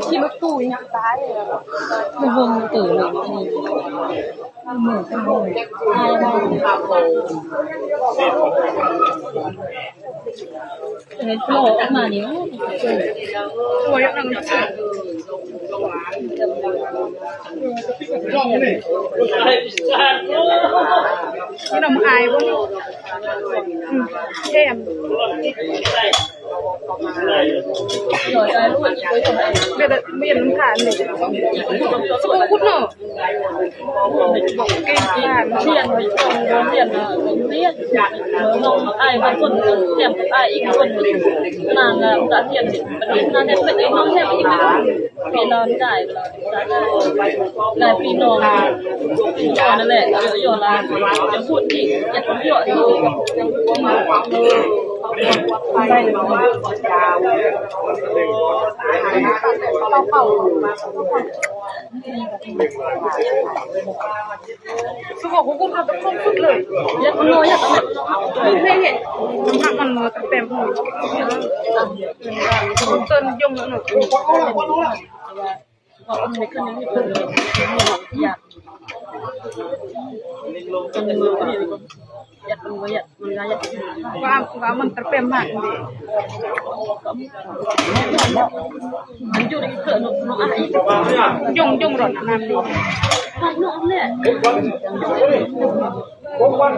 ขี่รถตู้ยังตายเลยมันวงตื่นเลยมันเหมือนกันเลยใช่ไหมเห็นโผล่ออกมาเนี่ยสวยจังเลยนี่น้ำอายพวกนี้เข้มหน่อยได้รู้ว่าจะไปทำไมไม่ยังน้ำขาดเลยสกุลคุณเนาะบอกเก่งมากเรียนไปตรงเรียนเรียนน้องไอ้บางคนเรียนกับไอ้อีกคนนานแล้วจะเรียนมันนานแต่เป็นไอ้น้องแค่อีกไม่รู้ปีนอนได้ได้ปีนอนนั่นแหละเยอะๆละจะพูดอีกจะพูดเยอะอีกได้เลยเป่าสุขของคุณเราต้องครบสุดเลยอยากน้อยอยากไม่เห็นทำมันเต็มหัวเตินยงหนูก็อมในคืนนี้คืออยากจนมือก็อยากมันก็อยากมันก็อยากว่ามันเต็มมากเลยมันอยู่ในเกิดหนูอะไรยงหล่นน้ำดีน้องเนี่ยออกมา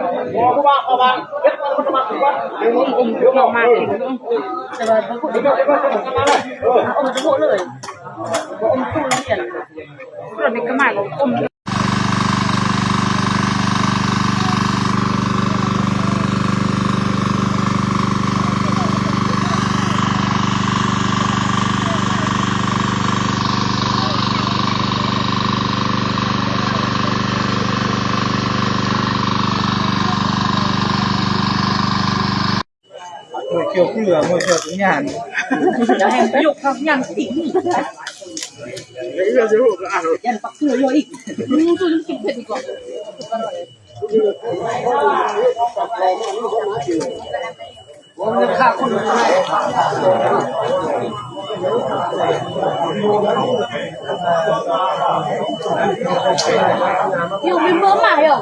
แต่ว่าบางคนอมจะโผล่เลยอมตู้เรียนเราเด็กก็มาอมเกี่ยวกับเหลืองเกี่ยวกับงานแล้วแห่งประโยคครับอย่างสิ่งยันปักเกลือเยอะอีกตัวจะกินเผ็ดดีกว่าอยู่เป็นเบอร์ใหม่เหรอ